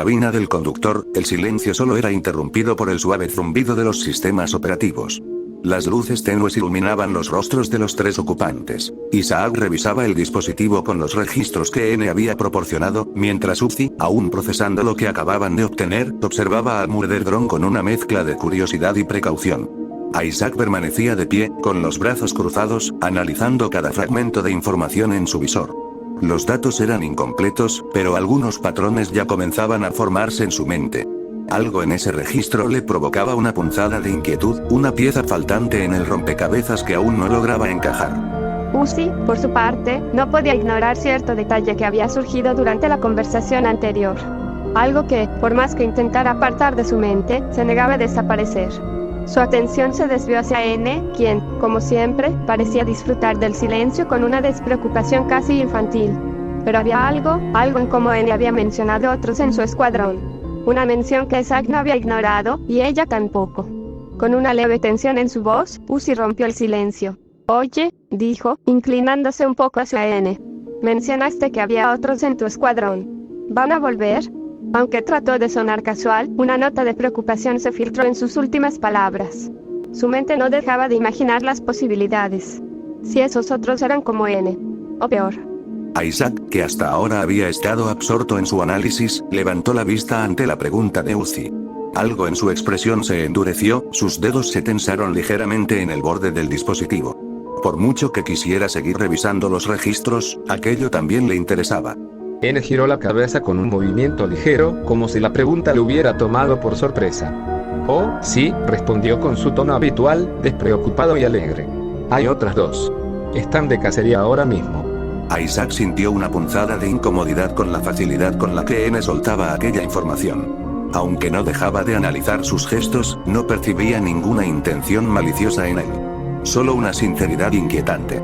cabina del conductor, el silencio solo era interrumpido por el suave zumbido de los sistemas operativos. Las luces tenues iluminaban los rostros de los tres ocupantes. Isaac revisaba el dispositivo con los registros que N había proporcionado, mientras Uzi, aún procesando lo que acababan de obtener, observaba al Murder Drone con una mezcla de curiosidad y precaución. Isaac permanecía de pie, con los brazos cruzados, analizando cada fragmento de información en su visor. Los datos eran incompletos, pero algunos patrones ya comenzaban a formarse en su mente. Algo en ese registro le provocaba una punzada de inquietud, una pieza faltante en el rompecabezas que aún no lograba encajar. Uzi, por su parte, no podía ignorar cierto detalle que había surgido durante la conversación anterior. Algo que, por más que intentara apartar de su mente, se negaba a desaparecer. Su atención se desvió hacia N, quien, como siempre, parecía disfrutar del silencio con una despreocupación casi infantil. Pero había algo en cómo N había mencionado a otros en su escuadrón. Una mención que Isaac no había ignorado, y ella tampoco. Con una leve tensión en su voz, Uzi rompió el silencio. «Oye», dijo, inclinándose un poco hacia N. «Mencionaste que había otros en tu escuadrón. ¿Van a volver?» Aunque trató de sonar casual, una nota de preocupación se filtró en sus últimas palabras. Su mente no dejaba de imaginar las posibilidades. Si esos otros eran como N. O peor. Isaac, que hasta ahora había estado absorto en su análisis, levantó la vista ante la pregunta de Uzi. Algo en su expresión se endureció, sus dedos se tensaron ligeramente en el borde del dispositivo. Por mucho que quisiera seguir revisando los registros, aquello también le interesaba. N giró la cabeza con un movimiento ligero, como si la pregunta le hubiera tomado por sorpresa. «Oh, sí», respondió con su tono habitual, despreocupado y alegre. «Hay otras dos. Están de cacería ahora mismo». Isaac sintió una punzada de incomodidad con la facilidad con la que N soltaba aquella información. Aunque no dejaba de analizar sus gestos, no percibía ninguna intención maliciosa en él. Solo una sinceridad inquietante.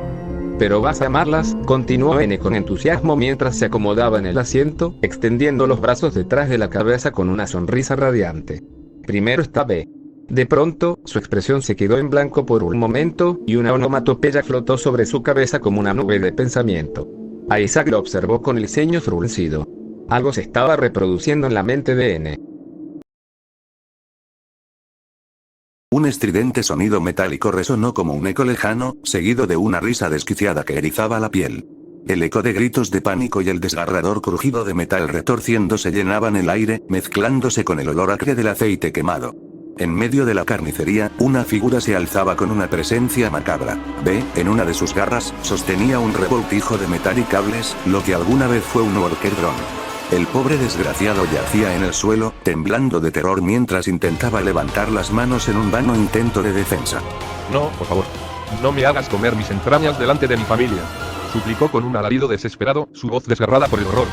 «Pero vas a amarlas», continuó N con entusiasmo mientras se acomodaba en el asiento, extendiendo los brazos detrás de la cabeza con una sonrisa radiante. «Primero está B». De pronto, su expresión se quedó en blanco por un momento, y una onomatopeya flotó sobre su cabeza como una nube de pensamiento. Isaac lo observó con el ceño fruncido. Algo se estaba reproduciendo en la mente de N. Un estridente sonido metálico resonó como un eco lejano, seguido de una risa desquiciada que erizaba la piel. El eco de gritos de pánico y el desgarrador crujido de metal retorciéndose llenaban el aire, mezclándose con el olor acre del aceite quemado. En medio de la carnicería, una figura se alzaba con una presencia macabra. B, en una de sus garras, sostenía un revoltijo de metal y cables, lo que alguna vez fue un Worker Drone. El pobre desgraciado yacía en el suelo, temblando de terror mientras intentaba levantar las manos en un vano intento de defensa. «No, por favor. No me hagas comer mis entrañas delante de mi familia», suplicó con un alarido desesperado, su voz desgarrada por el horror.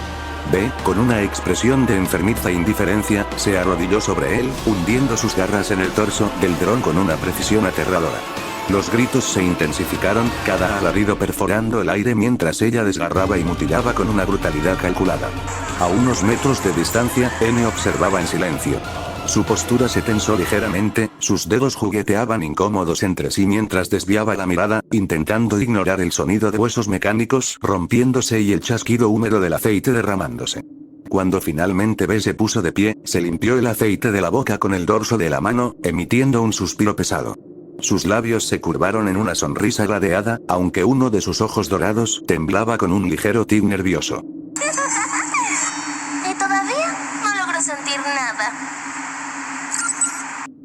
B, con una expresión de enfermiza indiferencia, se arrodilló sobre él, hundiendo sus garras en el torso del dron con una precisión aterradora. Los gritos se intensificaron, cada alarido perforando el aire mientras ella desgarraba y mutilaba con una brutalidad calculada. A unos metros de distancia, N observaba en silencio. Su postura se tensó ligeramente, sus dedos jugueteaban incómodos entre sí mientras desviaba la mirada, intentando ignorar el sonido de huesos mecánicos rompiéndose y el chasquido húmedo del aceite derramándose. Cuando finalmente B se puso de pie, se limpió el aceite de la boca con el dorso de la mano, emitiendo un suspiro pesado. Sus labios se curvaron en una sonrisa gradeada, aunque uno de sus ojos dorados temblaba con un ligero tic nervioso. ¿Y todavía no logro sentir nada?,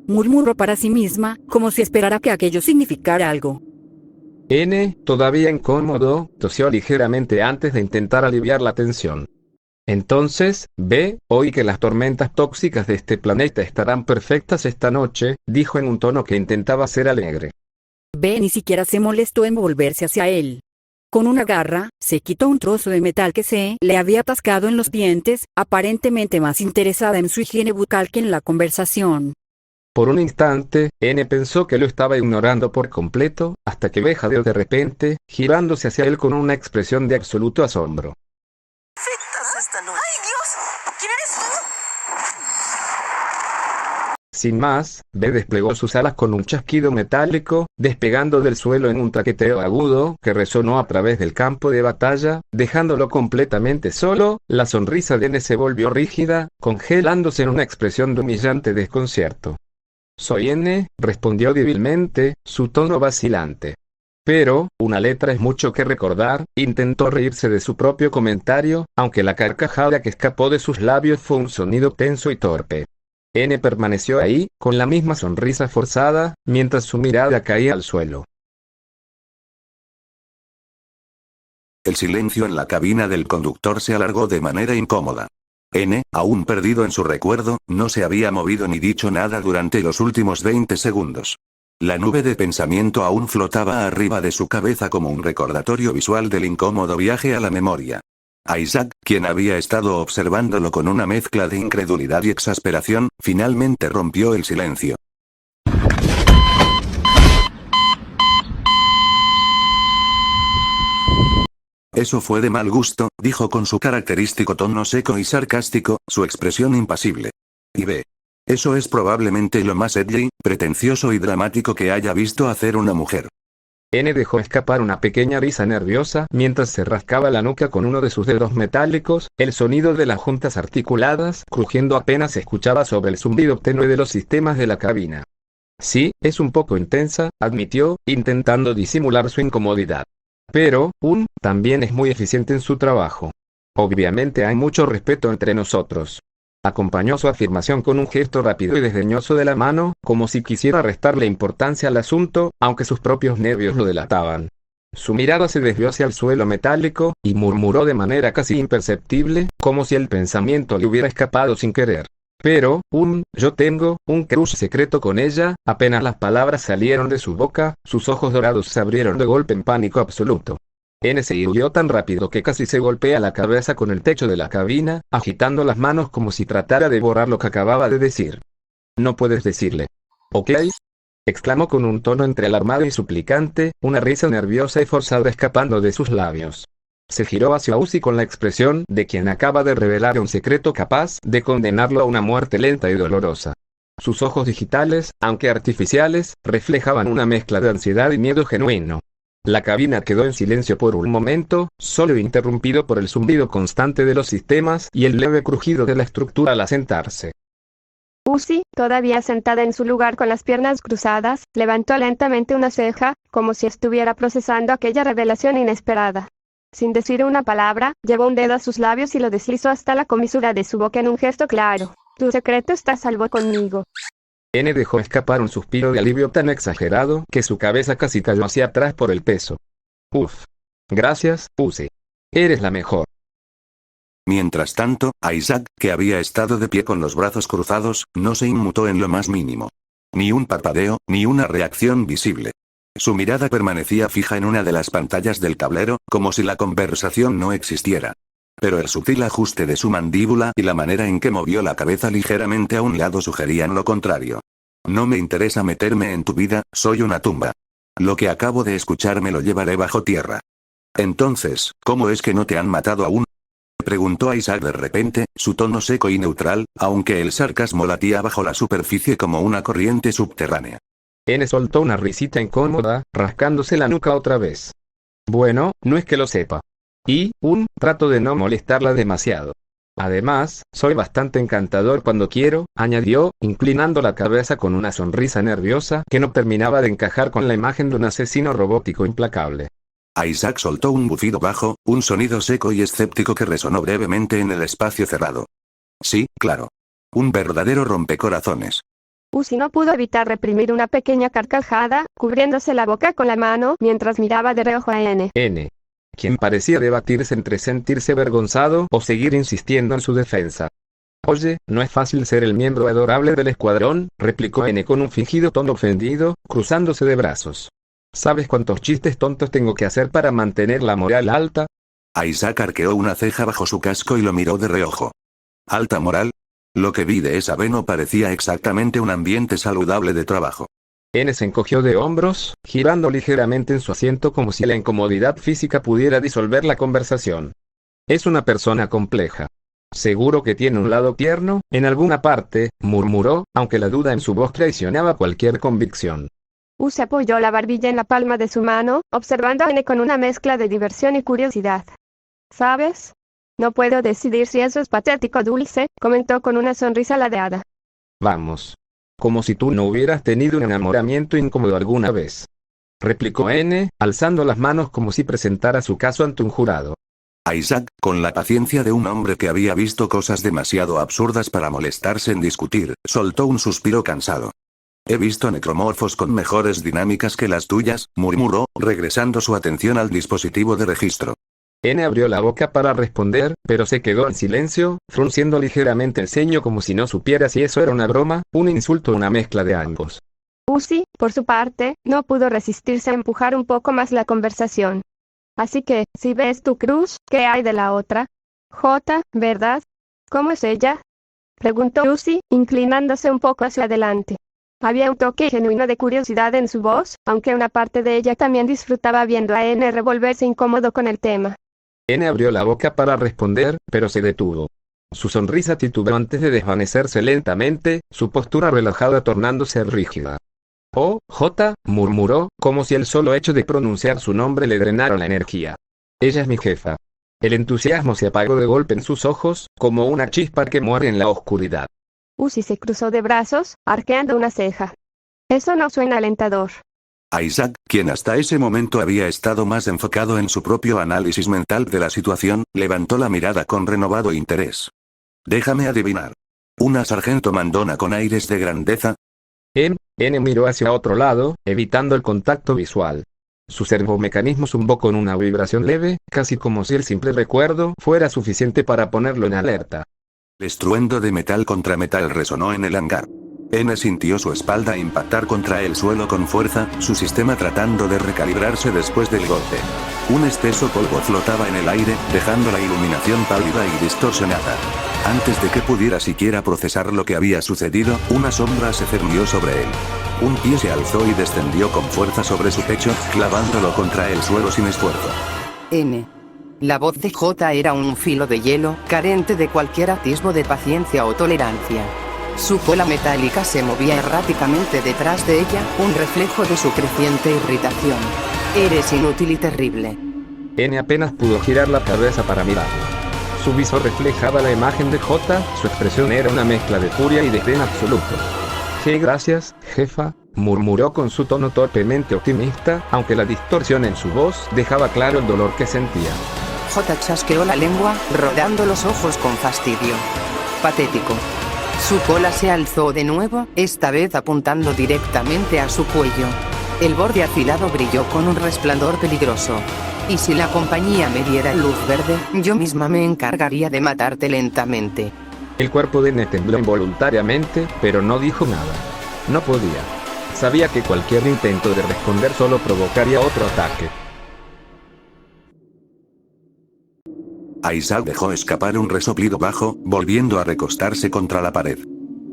murmuró para sí misma, como si esperara que aquello significara algo. N, todavía incómodo, tosió ligeramente antes de intentar aliviar la tensión. Entonces, B, oí que las tormentas tóxicas de este planeta estarán perfectas esta noche, dijo en un tono que intentaba ser alegre. B ni siquiera se molestó en volverse hacia él. Con una garra, se quitó un trozo de metal que se le había atascado en los dientes, aparentemente más interesada en su higiene bucal que en la conversación. Por un instante, N pensó que lo estaba ignorando por completo, hasta que B jadeó de repente, girándose hacia él con una expresión de absoluto asombro. ¡Esta noche! ¡Ay, Dios! ¿Quién eres tú? Sin más, B desplegó sus alas con un chasquido metálico, despegando del suelo en un traqueteo agudo que resonó a través del campo de batalla, dejándolo completamente solo. La sonrisa de N se volvió rígida, congelándose en una expresión de humillante desconcierto. «Soy N», respondió débilmente, su tono vacilante. Pero, una letra es mucho que recordar. Intentó reírse de su propio comentario, aunque la carcajada que escapó de sus labios fue un sonido tenso y torpe. N permaneció ahí, con la misma sonrisa forzada, mientras su mirada caía al suelo. El silencio en la cabina del conductor se alargó de manera incómoda. N, aún perdido en su recuerdo, no se había movido ni dicho nada durante los últimos 20 segundos. La nube de pensamiento aún flotaba arriba de su cabeza como un recordatorio visual del incómodo viaje a la memoria. Isaac, quien había estado observándolo con una mezcla de incredulidad y exasperación, finalmente rompió el silencio. Eso fue de mal gusto, dijo con su característico tono seco y sarcástico, su expresión impasible. Y ve. Eso es probablemente lo más edgy, pretencioso y dramático que haya visto hacer una mujer. N dejó escapar una pequeña risa nerviosa mientras se rascaba la nuca con uno de sus dedos metálicos. El sonido de las juntas articuladas crujiendo apenas se escuchaba sobre el zumbido tenue de los sistemas de la cabina. Sí, es un poco intensa, admitió, intentando disimular su incomodidad. Pero, también es muy eficiente en su trabajo. Obviamente hay mucho respeto entre nosotros. Acompañó su afirmación con un gesto rápido y desdeñoso de la mano, como si quisiera restarle importancia al asunto, aunque sus propios nervios lo delataban. Su mirada se desvió hacia el suelo metálico, y murmuró de manera casi imperceptible, como si el pensamiento le hubiera escapado sin querer. Pero, yo tengo un crush secreto con ella. Apenas las palabras salieron de su boca, sus ojos dorados se abrieron de golpe en pánico absoluto. N se irguió tan rápido que casi se golpea la cabeza con el techo de la cabina, agitando las manos como si tratara de borrar lo que acababa de decir. «No puedes decirle. ¿Ok?», exclamó con un tono entre alarmado y suplicante, una risa nerviosa y forzada escapando de sus labios. Se giró hacia Uzi con la expresión de quien acaba de revelar un secreto capaz de condenarlo a una muerte lenta y dolorosa. Sus ojos digitales, aunque artificiales, reflejaban una mezcla de ansiedad y miedo genuino. La cabina quedó en silencio por un momento, solo interrumpido por el zumbido constante de los sistemas y el leve crujido de la estructura al asentarse. Uzi, todavía sentada en su lugar con las piernas cruzadas, levantó lentamente una ceja, como si estuviera procesando aquella revelación inesperada. Sin decir una palabra, llevó un dedo a sus labios y lo deslizó hasta la comisura de su boca en un gesto claro. «Tu secreto está a salvo conmigo». N dejó escapar un suspiro de alivio tan exagerado que su cabeza casi cayó hacia atrás por el peso. «Uf. Gracias, Uzi. Eres la mejor». Mientras tanto, Isaac, que había estado de pie con los brazos cruzados, no se inmutó en lo más mínimo. Ni un parpadeo, ni una reacción visible. Su mirada permanecía fija en una de las pantallas del tablero, como si la conversación no existiera. Pero el sutil ajuste de su mandíbula y la manera en que movió la cabeza ligeramente a un lado sugerían lo contrario. «No me interesa meterme en tu vida, soy una tumba. Lo que acabo de escuchar me lo llevaré bajo tierra». «Entonces, ¿cómo es que no te han matado aún?», preguntó Isaac de repente, su tono seco y neutral, aunque el sarcasmo latía bajo la superficie como una corriente subterránea. N soltó una risita incómoda, rascándose la nuca otra vez. «Bueno, no es que lo sepa. Y, trato de no molestarla demasiado. Además, soy bastante encantador cuando quiero», añadió, inclinando la cabeza con una sonrisa nerviosa que no terminaba de encajar con la imagen de un asesino robótico implacable. Isaac soltó un bufido bajo, un sonido seco y escéptico que resonó brevemente en el espacio cerrado. «Sí, claro. Un verdadero rompecorazones». Uzi no pudo evitar reprimir una pequeña carcajada, cubriéndose la boca con la mano mientras miraba de reojo a N. N, quien parecía debatirse entre sentirse avergonzado o seguir insistiendo en su defensa. «Oye, no es fácil ser el miembro adorable del escuadrón», replicó N con un fingido tono ofendido, cruzándose de brazos. «¿Sabes cuántos chistes tontos tengo que hacer para mantener la moral alta?». Isaac arqueó una ceja bajo su casco y lo miró de reojo. «¿Alta moral? Lo que vi de esa B no parecía exactamente un ambiente saludable de trabajo». N se encogió de hombros, girando ligeramente en su asiento como si la incomodidad física pudiera disolver la conversación. «Es una persona compleja. Seguro que tiene un lado tierno, en alguna parte, murmuró, aunque la duda en su voz traicionaba cualquier convicción. Se apoyó la barbilla en la palma de su mano, observando a N con una mezcla de diversión y curiosidad. ¿Sabes? No puedo decidir si eso es patético o dulce, comentó con una sonrisa ladeada. Vamos. Como si tú no hubieras tenido un enamoramiento incómodo alguna vez. Replicó N, alzando las manos como si presentara su caso ante un jurado. Isaac, con la paciencia de un hombre que había visto cosas demasiado absurdas para molestarse en discutir, soltó un suspiro cansado. He visto necromorfos con mejores dinámicas que las tuyas, murmuró, regresando su atención al dispositivo de registro. N abrió la boca para responder, pero se quedó en silencio, frunciendo ligeramente el ceño como si no supiera si eso era una broma, un insulto o una mezcla de ambos. Uzi, por su parte, no pudo resistirse a empujar un poco más la conversación. Así que, si ves tu cruz, ¿qué hay de la otra? J, ¿verdad? ¿Cómo es ella? Preguntó Uzi, inclinándose un poco hacia adelante. Había un toque genuino de curiosidad en su voz, aunque una parte de ella también disfrutaba viendo a N revolverse incómodo con el tema. N abrió la boca para responder, pero se detuvo. Su sonrisa titubeó antes de desvanecerse lentamente, su postura relajada tornándose rígida. Oh, J, murmuró, como si el solo hecho de pronunciar su nombre le drenara la energía. Ella es mi jefa. El entusiasmo se apagó de golpe en sus ojos, como una chispa que muere en la oscuridad. Uzi se cruzó de brazos, arqueando una ceja. Eso no suena alentador. Isaac, quien hasta ese momento había estado más enfocado en su propio análisis mental de la situación, levantó la mirada con renovado interés. Déjame adivinar. ¿Una sargento mandona con aires de grandeza? N miró hacia otro lado, evitando el contacto visual. Su servomecanismo zumbó con una vibración leve, casi como si el simple recuerdo fuera suficiente para ponerlo en alerta. El estruendo de metal contra metal resonó en el hangar. N sintió su espalda impactar contra el suelo con fuerza, su sistema tratando de recalibrarse después del golpe. Un espeso polvo flotaba en el aire, dejando la iluminación pálida y distorsionada. Antes de que pudiera siquiera procesar lo que había sucedido, una sombra se cernió sobre él. Un pie se alzó y descendió con fuerza sobre su pecho, clavándolo contra el suelo sin esfuerzo. N. La voz de J era un filo de hielo, carente de cualquier atisbo de paciencia o tolerancia. Su cola metálica se movía erráticamente detrás de ella, un reflejo de su creciente irritación. Eres inútil y terrible. N apenas pudo girar la cabeza para mirarlo. Su visor reflejaba la imagen de J, su expresión era una mezcla de furia y desdén absoluto. Gracias, jefa, murmuró con su tono torpemente optimista, aunque la distorsión en su voz dejaba claro el dolor que sentía. J chasqueó la lengua, rodando los ojos con fastidio. Patético. Su cola se alzó de nuevo, esta vez apuntando directamente a su cuello. El borde afilado brilló con un resplandor peligroso. Y si la compañía me diera luz verde, yo misma me encargaría de matarte lentamente. El cuerpo de N tembló involuntariamente, pero no dijo nada. No podía. Sabía que cualquier intento de responder solo provocaría otro ataque. Isaac dejó escapar un resoplido bajo, volviendo a recostarse contra la pared.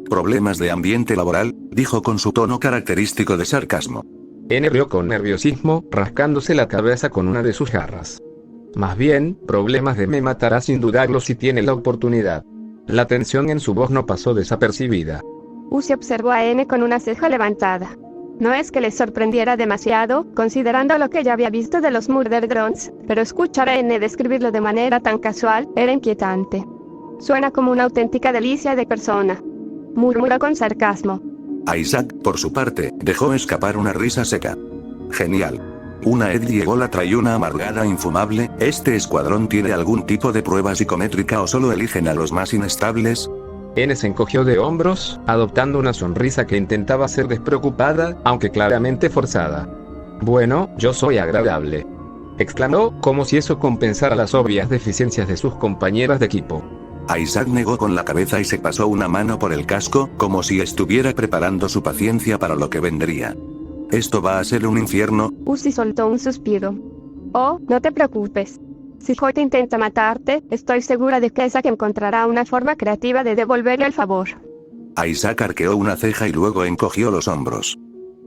¿Problemas de ambiente laboral?, dijo con su tono característico de sarcasmo. N rió con nerviosismo, rascándose la cabeza con una de sus garras. Más bien, problemas de me matará sin dudarlo si tiene la oportunidad. La tensión en su voz no pasó desapercibida. Uzi observó a N con una ceja levantada. No es que le sorprendiera demasiado, considerando lo que ya había visto de los Murder Drones, pero escuchar a N describirlo de manera tan casual era inquietante. Suena como una auténtica delicia de persona, murmuró con sarcasmo. Isaac, por su parte, dejó escapar una risa seca. Genial. Una Edgiegola y una amargada infumable. ¿Este escuadrón tiene algún tipo de prueba psicométrica o solo eligen a los más inestables? N se encogió de hombros, adoptando una sonrisa que intentaba ser despreocupada, aunque claramente forzada. Bueno, yo soy agradable, exclamó, como si eso compensara las obvias deficiencias de sus compañeras de equipo. Isaac negó con la cabeza y se pasó una mano por el casco, como si estuviera preparando su paciencia para lo que vendría. ¿Esto va a ser un infierno? Uzi soltó un suspiro. Oh, no te preocupes. Si J intenta matarte, estoy segura de que Isaac encontrará una forma creativa de devolverle el favor. Isaac arqueó una ceja y luego encogió los hombros.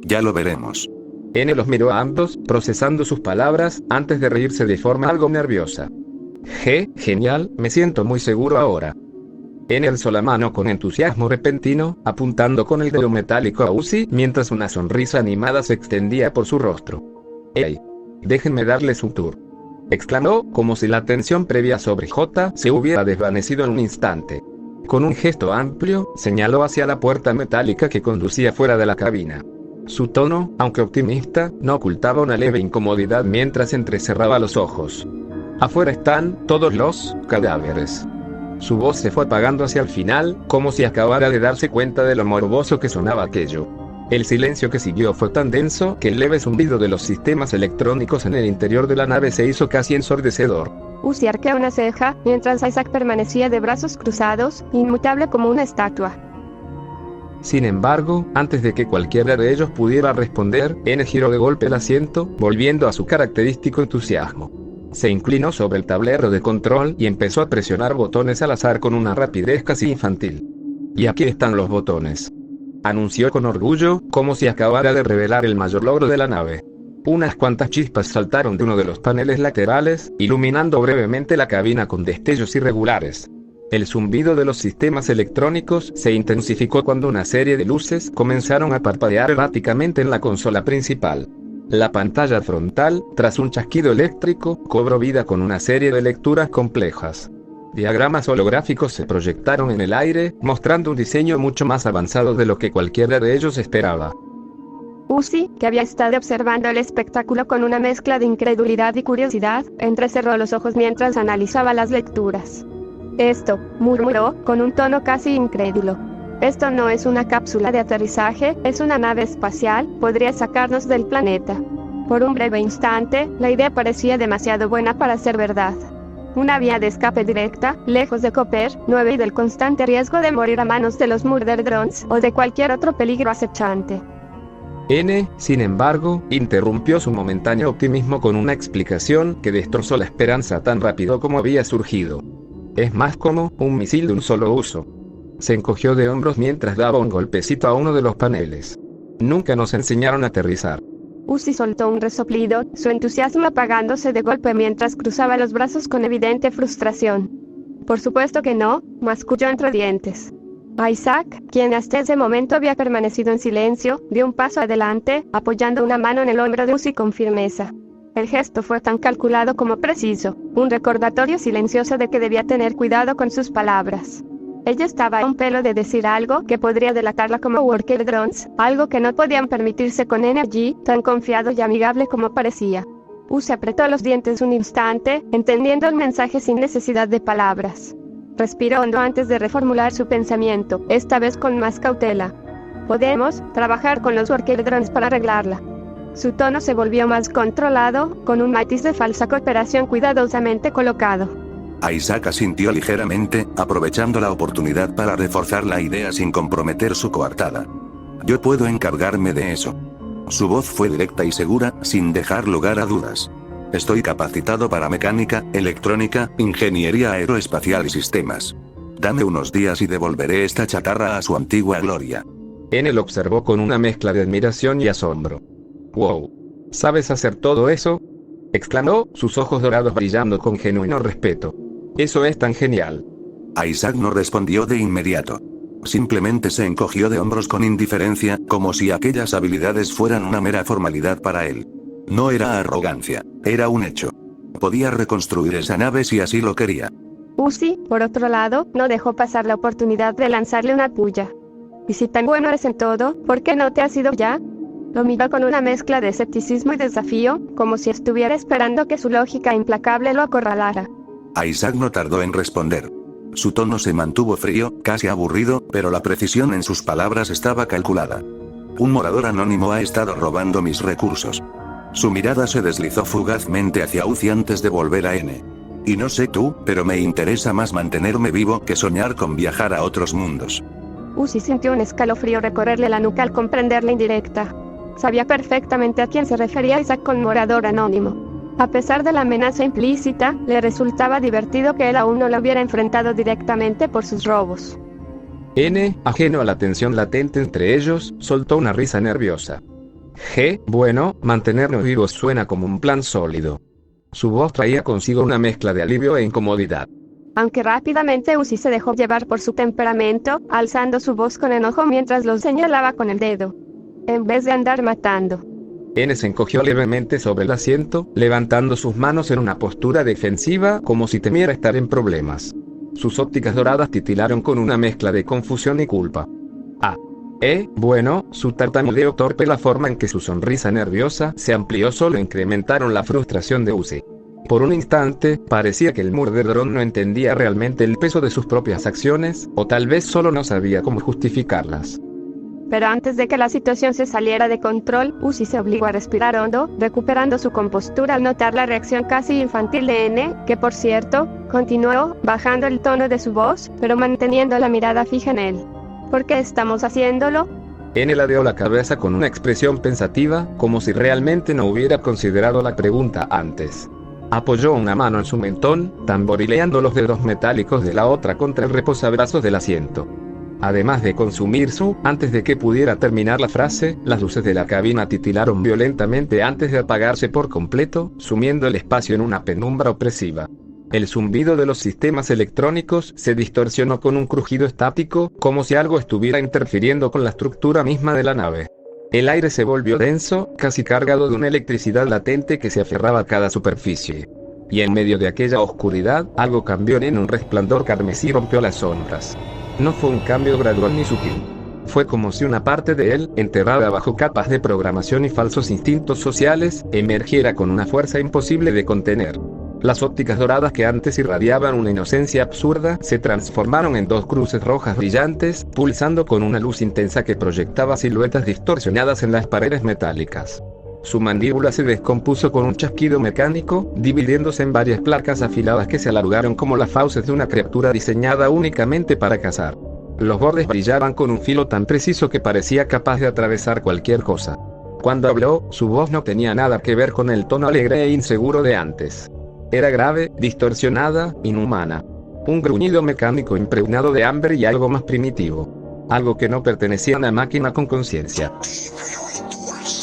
Ya lo veremos. N los miró a ambos, procesando sus palabras, antes de reírse de forma algo nerviosa. G, genial, me siento muy seguro ahora. N alzó la mano con entusiasmo repentino, apuntando con el dedo metálico a Uzi mientras una sonrisa animada se extendía por su rostro. ¡Ey! Déjenme darles un tour. Exclamó, como si la tensión previa sobre J se hubiera desvanecido en un instante. Con un gesto amplio, señaló hacia la puerta metálica que conducía fuera de la cabina. Su tono, aunque optimista, no ocultaba una leve incomodidad mientras entrecerraba los ojos. Afuera están todos los cadáveres. Su voz se fue apagando hacia el final, como si acabara de darse cuenta de lo morboso que sonaba aquello. El silencio que siguió fue tan denso que el leve zumbido de los sistemas electrónicos en el interior de la nave se hizo casi ensordecedor. Uzi arqueó una ceja, mientras Isaac permanecía de brazos cruzados, inmutable como una estatua. Sin embargo, antes de que cualquiera de ellos pudiera responder, N giró de golpe el asiento, volviendo a su característico entusiasmo. Se inclinó sobre el tablero de control y empezó a presionar botones al azar con una rapidez casi infantil. «Y aquí están los botones», anunció con orgullo, como si acabara de revelar el mayor logro de la nave. Unas cuantas chispas saltaron de uno de los paneles laterales, iluminando brevemente la cabina con destellos irregulares. El zumbido de los sistemas electrónicos se intensificó cuando una serie de luces comenzaron a parpadear erráticamente en la consola principal. La pantalla frontal, tras un chasquido eléctrico, cobró vida con una serie de lecturas complejas. Diagramas holográficos se proyectaron en el aire, mostrando un diseño mucho más avanzado de lo que cualquiera de ellos esperaba. Uzi, que había estado observando el espectáculo con una mezcla de incredulidad y curiosidad, entrecerró los ojos mientras analizaba las lecturas. «Esto», murmuró, con un tono casi incrédulo. «Esto no es una cápsula de aterrizaje, es una nave espacial, podría sacarnos del planeta». Por un breve instante, la idea parecía demasiado buena para ser verdad. Una vía de escape directa, lejos de Cooper 9 y del constante riesgo de morir a manos de los Murder Drones o de cualquier otro peligro acechante. N, sin embargo, interrumpió su momentáneo optimismo con una explicación que destrozó la esperanza tan rápido como había surgido. «Es más como un misil de un solo uso». Se encogió de hombros mientras daba un golpecito a uno de los paneles. «Nunca nos enseñaron a aterrizar». Uzi soltó un resoplido, su entusiasmo apagándose de golpe mientras cruzaba los brazos con evidente frustración. «Por supuesto que no», masculló entre dientes. Isaac, quien hasta ese momento había permanecido en silencio, dio un paso adelante, apoyando una mano en el hombro de Uzi con firmeza. El gesto fue tan calculado como preciso, un recordatorio silencioso de que debía tener cuidado con sus palabras. Ella estaba a un pelo de decir algo que podría delatarla como Worker Drones, algo que no podían permitirse con Energy, tan confiado y amigable como parecía. Uzi apretó los dientes un instante, entendiendo el mensaje sin necesidad de palabras. Respiró hondo antes de reformular su pensamiento, esta vez con más cautela. «Podemos trabajar con los Worker Drones para arreglarla». Su tono se volvió más controlado, con un matiz de falsa cooperación cuidadosamente colocado. Isaac asintió ligeramente, aprovechando la oportunidad para reforzar la idea sin comprometer su coartada. «Yo puedo encargarme de eso». Su voz fue directa y segura, sin dejar lugar a dudas. «Estoy capacitado para mecánica, electrónica, ingeniería aeroespacial y sistemas. Dame unos días y devolveré esta chatarra a su antigua gloria». N lo observó con una mezcla de admiración y asombro. «Wow. ¿Sabes hacer todo eso?», exclamó, sus ojos dorados brillando con genuino respeto. «Eso es tan genial». Isaac no respondió de inmediato. Simplemente se encogió de hombros con indiferencia, como si aquellas habilidades fueran una mera formalidad para él. No era arrogancia, era un hecho. Podía reconstruir esa nave si así lo quería. Uzi, por otro lado, no dejó pasar la oportunidad de lanzarle una puya. «¿Y si tan bueno eres en todo, por qué no te has ido ya?». Lo miró con una mezcla de escepticismo y desafío, como si estuviera esperando que su lógica implacable lo acorralara. Isaac no tardó en responder. Su tono se mantuvo frío, casi aburrido, pero la precisión en sus palabras estaba calculada. «Un morador anónimo ha estado robando mis recursos». Su mirada se deslizó fugazmente hacia Uzi antes de volver a N. «Y no sé tú, pero me interesa más mantenerme vivo que soñar con viajar a otros mundos». Uzi sintió un escalofrío recorrerle la nuca al comprender la indirecta. Sabía perfectamente a quién se refería Isaac con morador anónimo. A pesar de la amenaza implícita, le resultaba divertido que él aún no lo hubiera enfrentado directamente por sus robos. N, ajeno a la tensión latente entre ellos, soltó una risa nerviosa. G, bueno, mantenernos vivos suena como un plan sólido. Su voz traía consigo una mezcla de alivio e incomodidad. Aunque rápidamente Uzi se dejó llevar por su temperamento, alzando su voz con enojo mientras lo señalaba con el dedo. En vez de andar matando. N se encogió levemente sobre el asiento, levantando sus manos en una postura defensiva como si temiera estar en problemas. Sus ópticas doradas titilaron con una mezcla de confusión y culpa. Bueno, su tartamudeo torpe, la forma en que su sonrisa nerviosa se amplió solo incrementaron la frustración de Uzi. Por un instante, parecía que el murderón no entendía realmente el peso de sus propias acciones, o tal vez solo no sabía cómo justificarlas. Pero antes de que la situación se saliera de control, Uzi se obligó a respirar hondo, recuperando su compostura al notar la reacción casi infantil de N, que por cierto, continuó, bajando el tono de su voz, pero manteniendo la mirada fija en él. ¿Por qué estamos haciéndolo? N ladeó la cabeza con una expresión pensativa, como si realmente no hubiera considerado la pregunta antes. Apoyó una mano en su mentón, tamborileando los dedos metálicos de la otra contra el reposabrazos del asiento. Además de consumir antes de que pudiera terminar la frase, las luces de la cabina titilaron violentamente antes de apagarse por completo, sumiendo el espacio en una penumbra opresiva. El zumbido de los sistemas electrónicos se distorsionó con un crujido estático, como si algo estuviera interfiriendo con la estructura misma de la nave. El aire se volvió denso, casi cargado de una electricidad latente que se aferraba a cada superficie. Y en medio de aquella oscuridad, algo cambió en un resplandor carmesí rompió las sombras. No fue un cambio gradual ni sutil. Fue como si una parte de él, enterrada bajo capas de programación y falsos instintos sociales, emergiera con una fuerza imposible de contener. Las ópticas doradas que antes irradiaban una inocencia absurda, se transformaron en dos cruces rojas brillantes, pulsando con una luz intensa que proyectaba siluetas distorsionadas en las paredes metálicas. Su mandíbula se descompuso con un chasquido mecánico, dividiéndose en varias placas afiladas que se alargaron como las fauces de una criatura diseñada únicamente para cazar. Los bordes brillaban con un filo tan preciso que parecía capaz de atravesar cualquier cosa. Cuando habló, su voz no tenía nada que ver con el tono alegre e inseguro de antes. Era grave, distorsionada, inhumana. Un gruñido mecánico impregnado de hambre y algo más primitivo. Algo que no pertenecía a una máquina con conciencia.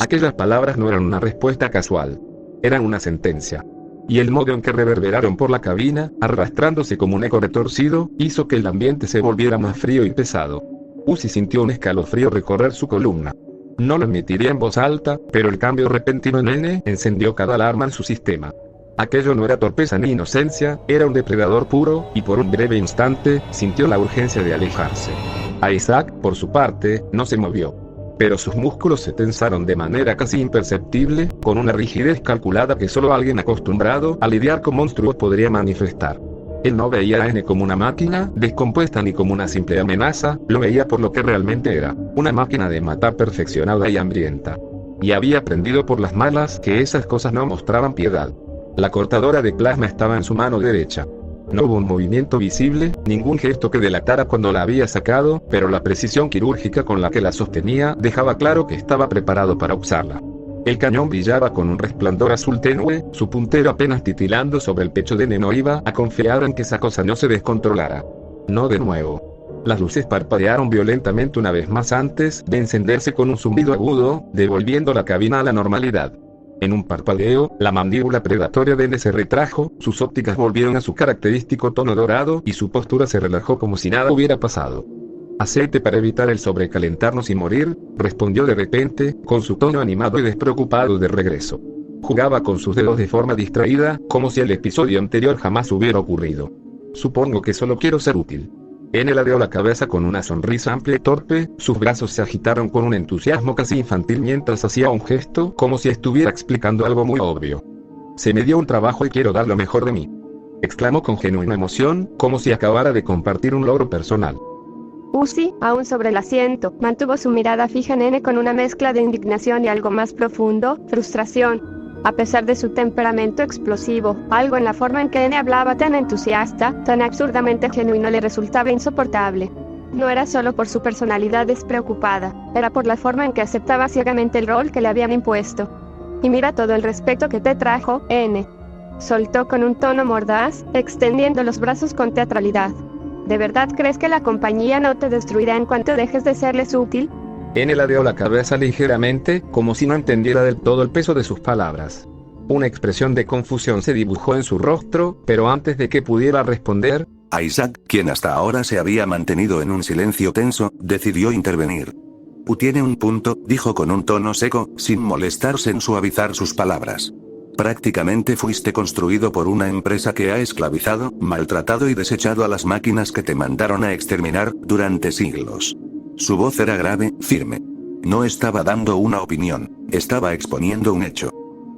Aquellas palabras no eran una respuesta casual. Eran una sentencia. Y el modo en que reverberaron por la cabina, arrastrándose como un eco retorcido, hizo que el ambiente se volviera más frío y pesado. Uzi sintió un escalofrío recorrer su columna. No lo admitiría en voz alta, pero el cambio repentino en N encendió cada alarma en su sistema. Aquello no era torpeza ni inocencia, era un depredador puro, y por un breve instante, sintió la urgencia de alejarse. Isaac, por su parte, no se movió. Pero sus músculos se tensaron de manera casi imperceptible, con una rigidez calculada que solo alguien acostumbrado a lidiar con monstruos podría manifestar. Él no veía a N como una máquina, descompuesta ni como una simple amenaza, lo veía por lo que realmente era, una máquina de matar perfeccionada y hambrienta. Y había aprendido por las malas que esas cosas no mostraban piedad. La cortadora de plasma estaba en su mano derecha. No hubo un movimiento visible, ningún gesto que delatara cuando la había sacado, pero la precisión quirúrgica con la que la sostenía dejaba claro que estaba preparado para usarla. El cañón brillaba con un resplandor azul tenue, su puntero apenas titilando sobre el pecho de Neno iba a confiar en que esa cosa no se descontrolara. No de nuevo. Las luces parpadearon violentamente una vez más antes de encenderse con un zumbido agudo, devolviendo la cabina a la normalidad. En un parpadeo, la mandíbula predatoria de N se retrajo, sus ópticas volvieron a su característico tono dorado y su postura se relajó como si nada hubiera pasado. «Aceite para evitar el sobrecalentarnos y morir», respondió de repente, con su tono animado y despreocupado de regreso. Jugaba con sus dedos de forma distraída, como si el episodio anterior jamás hubiera ocurrido. «Supongo que solo quiero ser útil». N ladeó la cabeza con una sonrisa amplia y torpe, sus brazos se agitaron con un entusiasmo casi infantil mientras hacía un gesto como si estuviera explicando algo muy obvio. «Se me dio un trabajo y quiero dar lo mejor de mí», exclamó con genuina emoción, como si acabara de compartir un logro personal. Uzi, aún sobre el asiento, mantuvo su mirada fija en N con una mezcla de indignación y algo más profundo, frustración. A pesar de su temperamento explosivo, algo en la forma en que N hablaba tan entusiasta, tan absurdamente genuino le resultaba insoportable. No era solo por su personalidad despreocupada, era por la forma en que aceptaba ciegamente el rol que le habían impuesto. «Y mira todo el respeto que te trajo, N», soltó con un tono mordaz, extendiendo los brazos con teatralidad. «¿De verdad crees que la compañía no te destruirá en cuanto dejes de serles útil?» N ladeó la cabeza ligeramente, como si no entendiera del todo el peso de sus palabras. Una expresión de confusión se dibujó en su rostro, pero antes de que pudiera responder, Isaac, quien hasta ahora se había mantenido en un silencio tenso, decidió intervenir. Tiene un punto, dijo con un tono seco, sin molestarse en suavizar sus palabras. Prácticamente fuiste construido por una empresa que ha esclavizado, maltratado y desechado a las máquinas que te mandaron a exterminar, durante siglos. Su voz era grave, firme. No estaba dando una opinión, estaba exponiendo un hecho.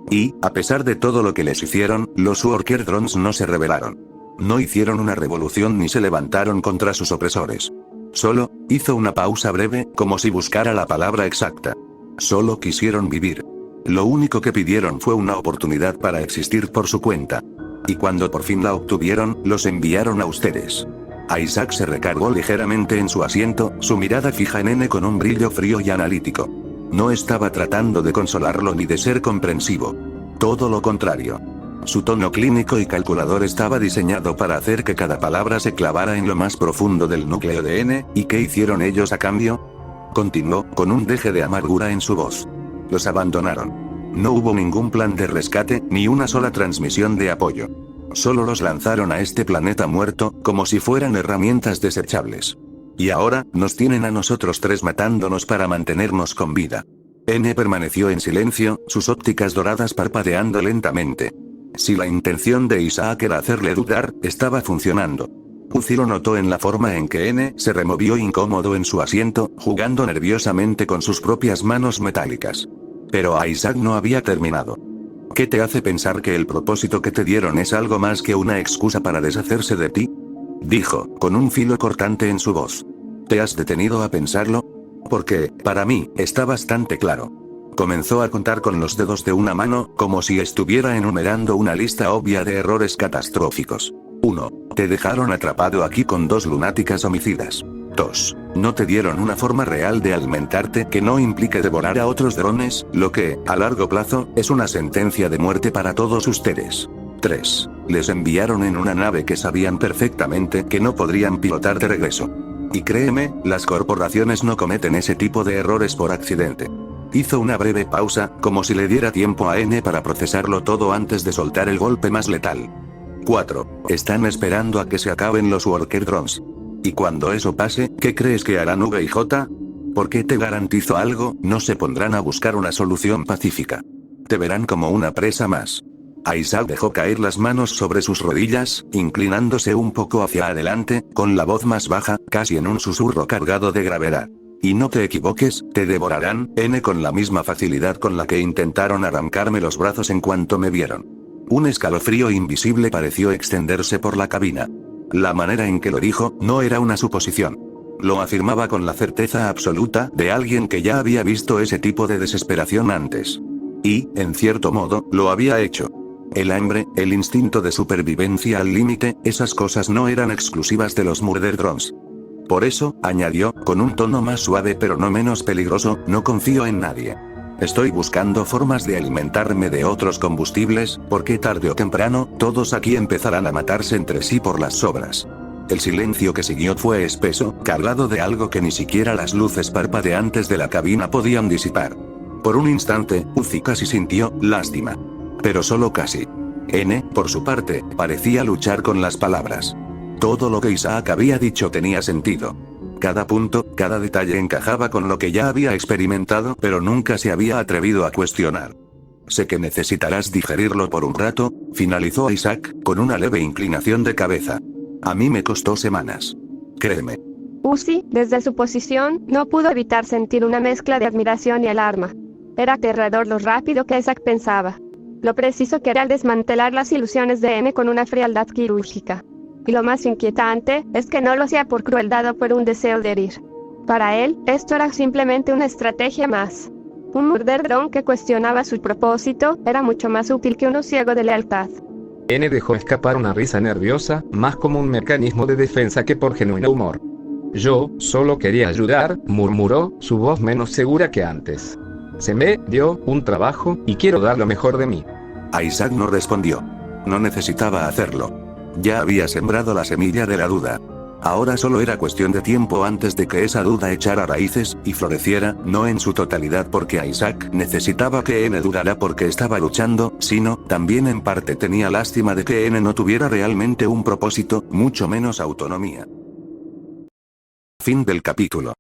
Y, a pesar de todo lo que les hicieron, los Worker Drones no se rebelaron. No hicieron una revolución ni se levantaron contra sus opresores. Solo, hizo una pausa breve, como si buscara la palabra exacta. Solo quisieron vivir. Lo único que pidieron fue una oportunidad para existir por su cuenta. Y cuando por fin la obtuvieron, los enviaron a ustedes. Isaac se recargó ligeramente en su asiento, su mirada fija en N con un brillo frío y analítico. No estaba tratando de consolarlo ni de ser comprensivo. Todo lo contrario. Su tono clínico y calculador estaba diseñado para hacer que cada palabra se clavara en lo más profundo del núcleo de N, ¿y qué hicieron ellos a cambio? Continuó, con un deje de amargura en su voz. Los abandonaron. No hubo ningún plan de rescate, ni una sola transmisión de apoyo. Solo los lanzaron a este planeta muerto, como si fueran herramientas desechables. Y ahora, nos tienen a nosotros tres matándonos para mantenernos con vida. N permaneció en silencio, sus ópticas doradas parpadeando lentamente. Si la intención de Isaac era hacerle dudar, estaba funcionando. Uzi lo notó en la forma en que N se removió incómodo en su asiento, jugando nerviosamente con sus propias manos metálicas. Pero Isaac no había terminado. ¿Qué te hace pensar que el propósito que te dieron es algo más que una excusa para deshacerse de ti? Dijo, con un filo cortante en su voz. ¿Te has detenido a pensarlo? Porque, para mí, está bastante claro. Comenzó a contar con los dedos de una mano, como si estuviera enumerando una lista obvia de errores catastróficos. 1. Te dejaron atrapado aquí con 2 lunáticas homicidas. 2. No te dieron una forma real de alimentarte que no implique devorar a otros drones, lo que, a largo plazo, es una sentencia de muerte para todos ustedes. 3. Les enviaron en una nave que sabían perfectamente que no podrían pilotar de regreso. Y créeme, las corporaciones no cometen ese tipo de errores por accidente. Hizo una breve pausa, como si le diera tiempo a N para procesarlo todo antes de soltar el golpe más letal. 4. Están esperando a que se acaben los Worker Drones. Y cuando eso pase, ¿qué crees que harán V y J? Porque te garantizo algo, no se pondrán a buscar una solución pacífica. Te verán como una presa más. Isaac dejó caer las manos sobre sus rodillas, inclinándose un poco hacia adelante, con la voz más baja, casi en un susurro cargado de gravedad. Y no te equivoques, te devorarán, N, con la misma facilidad con la que intentaron arrancarme los brazos en cuanto me vieron. Un escalofrío invisible pareció extenderse por la cabina. La manera en que lo dijo, no era una suposición. Lo afirmaba con la certeza absoluta de alguien que ya había visto ese tipo de desesperación antes. Y, en cierto modo, lo había hecho. El hambre, el instinto de supervivencia al límite, esas cosas no eran exclusivas de los Murder Drones. Por eso, añadió, con un tono más suave pero no menos peligroso, no confío en nadie. Estoy buscando formas de alimentarme de otros combustibles, porque tarde o temprano, todos aquí empezarán a matarse entre sí por las sobras. El silencio que siguió fue espeso, cargado de algo que ni siquiera las luces parpadeantes de la cabina podían disipar. Por un instante, Uzi casi sintió lástima. Pero solo casi. N, por su parte, parecía luchar con las palabras. Todo lo que Isaac había dicho tenía sentido. Cada punto, cada detalle encajaba con lo que ya había experimentado, pero nunca se había atrevido a cuestionar. Sé que necesitarás digerirlo por un rato, finalizó Isaac, con una leve inclinación de cabeza. A mí me costó semanas. Créeme. Uzi, desde su posición, no pudo evitar sentir una mezcla de admiración y alarma. Era aterrador lo rápido que Isaac pensaba. Lo preciso que era al desmantelar las ilusiones de M con una frialdad quirúrgica. Y lo más inquietante, es que no lo hacía por crueldad o por un deseo de herir. Para él, esto era simplemente una estrategia más. Un Murder Drone que cuestionaba su propósito, era mucho más útil que uno ciego de lealtad. N dejó escapar una risa nerviosa, más como un mecanismo de defensa que por genuino humor. Yo, solo quería ayudar, murmuró, su voz menos segura que antes. Se me dio un trabajo, y quiero dar lo mejor de mí. Isaac no respondió. No necesitaba hacerlo. Ya había sembrado la semilla de la duda. Ahora solo era cuestión de tiempo antes de que esa duda echara raíces, y floreciera, no en su totalidad porque Isaac necesitaba que N durara porque estaba luchando, sino, también en parte tenía lástima de que N no tuviera realmente un propósito, mucho menos autonomía. Fin del capítulo.